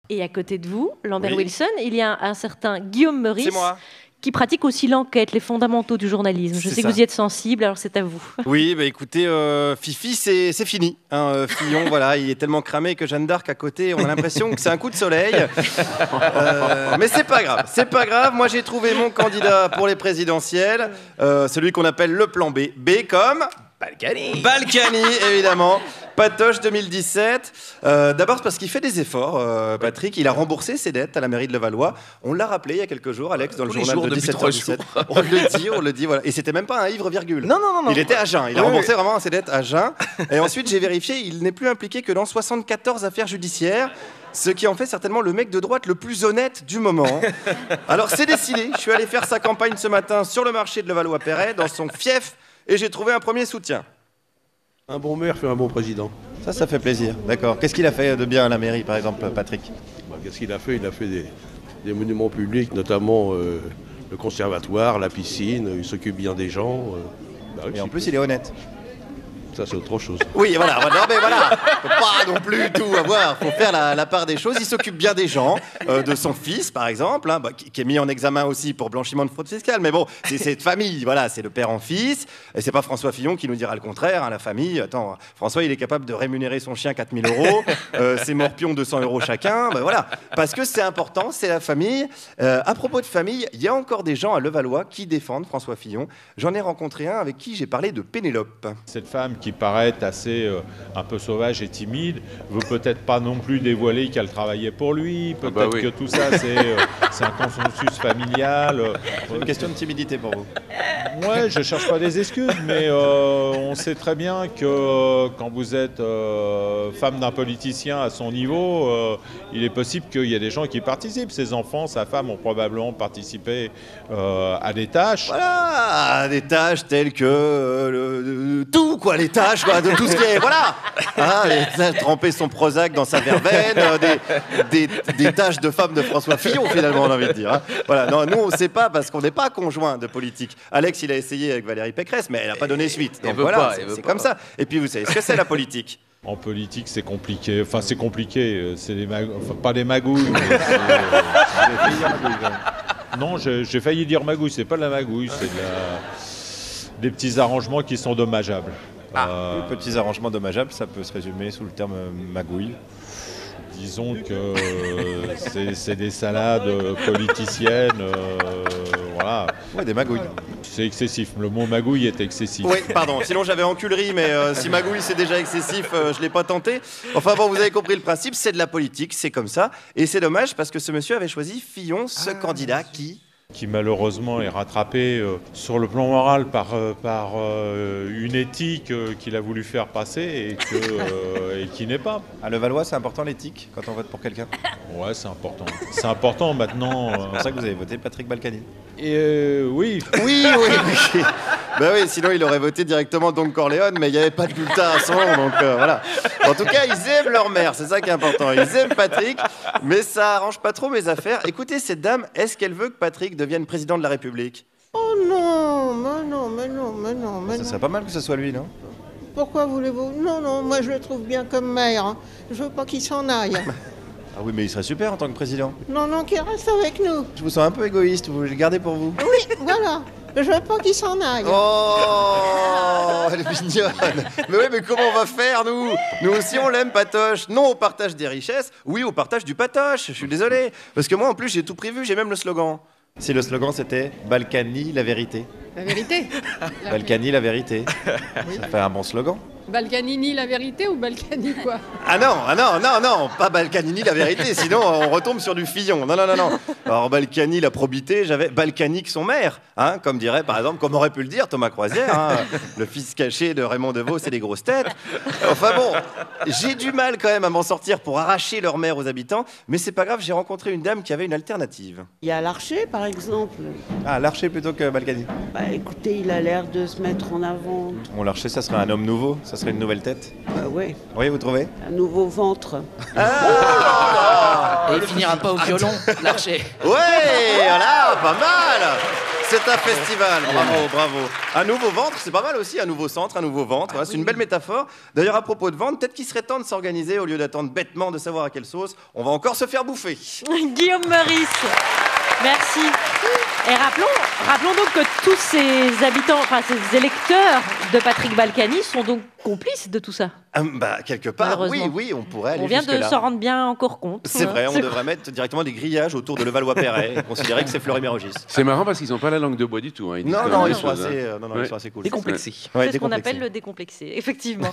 Et à côté de vous, Lambert Oui. Wilson, il y a un certain Guillaume Meurice. C'est moi. Qui pratique aussi l'enquête, les fondamentaux du journalisme. Je C'est sais que ça. vous y êtes sensible, alors c'est à vous. Oui, bah écoutez, Fifi, c'est fini. Hein, Fillon, voilà, il est tellement cramé que Jeanne d'Arc à côté, on a l'impression que c'est un coup de soleil. Mais c'est pas grave, c'est pas grave. Moi, j'ai trouvé mon candidat pour les présidentielles, celui qu'on appelle le plan B. B comme Balkany. Balkany, évidemment. Patoche 2017. D'abord parce qu'il fait des efforts, Patrick. Il a remboursé ses dettes à la mairie de Levallois. On l'a rappelé il y a quelques jours, Alex, dans le Tous les journal jours, de depuis 17h17. On le dit, voilà. Et c'était même pas un ivre virgule. Non. Il était à jeun. Il a Oui, remboursé vraiment ses dettes à jeun. Et ensuite, j'ai vérifié, il n'est plus impliqué que dans 74 affaires judiciaires. Ce qui en fait certainement le mec de droite le plus honnête du moment. Alors c'est décidé, je suis allé faire sa campagne ce matin sur le marché de Levallois-Perret, dans son fief, et j'ai trouvé un premier soutien. Un bon maire fait un bon président. Ça fait plaisir, d'accord. Qu'est-ce qu'il a fait de bien à la mairie, par exemple, Patrick? Qu'est-ce qu'il a fait? Il a fait des monuments publics, notamment le conservatoire, la piscine, il s'occupe bien des gens. Et en plus, il est honnête. Ça, c'est autre chose. Oui, voilà. Non, mais voilà. Faut pas non plus tout avoir. Faut faire la part des choses. Il s'occupe bien des gens, de son fils, par exemple, hein, qui est mis en examen aussi pour blanchiment de fraude fiscale. Mais bon, c'est cette famille. Voilà, c'est le père en fils. Et c'est pas François Fillon qui nous dira le contraire. Hein, la famille. Attends, François, il est capable de rémunérer son chien 4 000 €, ses morpions 200 € chacun. Ben voilà. Parce que c'est important, c'est la famille. À propos de famille, il y a encore des gens à Levallois qui défendent François Fillon. J'en ai rencontré un avec qui j'ai parlé de Pénélope. Cette femme qui paraît assez un peu sauvage et timide, veut peut-être pas non plus dévoiler qu'elle travaillait pour lui, peut-être que tout ça c'est un consensus familial. C'est une question de timidité pour vous. Ouais, je cherche pas des excuses, mais on sait très bien que quand vous êtes femme d'un politicien à son niveau, il est possible qu'il y ait des gens qui participent. Ses enfants, sa femme ont probablement participé à des tâches. Voilà, des tâches telles que tout, quoi, les tâches, quoi, de tout ce qui est, voilà, hein, tremper son Prozac dans sa verveine, des tâches de femme de François Fillon, finalement, on a envie de dire. Hein. Voilà, non, nous, on ne sait pas parce qu'on n'est pas conjoint de politique. Alex, il a essayé avec Valérie Pécresse, mais elle n'a pas donné suite. Donc voilà, c'est comme ça. Et puis, vous savez ce que c'est la politique? En politique, c'est compliqué. Enfin, c'est compliqué. C'est pas des magouilles. Mais non, j'ai failli dire magouille. C'est pas de la magouille, c'est des petits arrangements qui sont dommageables. Petits arrangements dommageables, ça peut se résumer sous le terme magouille. Disons que c'est des salades politiciennes, voilà. Ouais, des magouilles. C'est excessif, le mot magouille est excessif. Oui, pardon, sinon j'avais enculerie, mais si magouille c'est déjà excessif, je ne l'ai pas tenté. Enfin bon, vous avez compris le principe, c'est de la politique, c'est comme ça. Et c'est dommage parce que ce monsieur avait choisi Fillon, ce candidat qui malheureusement est rattrapé sur le plan moral par une éthique qu'il a voulu faire passer et qui n'est pas. À Levallois, c'est important l'éthique quand on vote pour quelqu'un? Ouais, c'est important. C'est important maintenant. C'est pour ça que vous avez voté Patrick Balkany. Oui. Oui. Ben oui, sinon il aurait voté directement Don Corleone, mais il n'y avait pas de bulletin à son nom, donc voilà. En tout cas, ils aiment leur mère, c'est ça qui est important. Ils aiment Patrick, mais ça arrange pas trop mes affaires. Écoutez, cette dame, est-ce qu'elle veut que Patrick devienne président de la République? Oh non, mais non. Ça serait pas mal que ce soit lui, non? Pourquoi voulez-vous? Non, moi je le trouve bien comme maire. Hein. Je veux pas qu'il s'en aille. Ah oui, mais il serait super en tant que président. Non, qu'il reste avec nous. Je vous sens un peu égoïste, vous voulez le garder pour vous? Oui, voilà. Je veux pas qu'il s'en aille. Oh, elle est mignonne. Mais oui, mais comment on va faire, nous? Nous aussi, on l'aime, Patoche. Non au partage des richesses, oui au partage du patoche. Je suis désolé. Parce que moi, en plus, j'ai tout prévu, j'ai même le slogan. Si le slogan, c'était « Balkany, la vérité ». La vérité. Balkany, la vérité. Oui. Ça fait un bon slogan. Balkanini, la vérité ou Balkany quoi? Ah non, pas Balkanini, la vérité, sinon on retombe sur du Fillon. Non. Alors Balkany, la probité, j'avais Balkanique, son maire, hein, comme dirait par exemple, comme aurait pu le dire Thomas Croisière, hein, le fils caché de Raymond Devos et des grosses têtes. Enfin bon, j'ai du mal quand même à m'en sortir pour arracher leur maire aux habitants, mais c'est pas grave, j'ai rencontré une dame qui avait une alternative. Il y a Larcher, par exemple. Ah, Larcher plutôt que Balkany. Bah écoutez, il a l'air de se mettre en avant. Bon, Larcher, ça serait un homme nouveau, ça serait une nouvelle tête. Bah ouais. Oui, vous trouvez? Un nouveau ventre. Et Il finira pas au violon, l'archer. Ouais, voilà, pas mal. C'est un festival, bravo, bravo. Un nouveau ventre, c'est pas mal aussi, un nouveau centre, un nouveau ventre. Voilà, c'est une belle métaphore. D'ailleurs, à propos de ventre, peut-être qu'il serait temps de s'organiser au lieu d'attendre bêtement de savoir à quelle sauce on va encore se faire bouffer. Guillaume Meurice, merci. Et rappelons donc que tous ces habitants, enfin ces électeurs de Patrick Balkany sont donc complices de tout ça. Bah, quelque part, oui, Malheureusement. oui, on pourrait aller On vient de jusque-là. s'en rendre bien encore compte. C'est vrai, on devrait mettre directement des grillages autour de Levallois-Perret et considérer que c'est Fleury-Mérogis. C'est marrant parce qu'ils n'ont pas la langue de bois du tout. Hein. Ils disent Non, quand non, même ils des sont choses, assez, hein. non, non, Ouais. ils sont assez cool. Décomplexé. Ouais, C'est ce qu'on décomplexés. appelle le décomplexé, effectivement.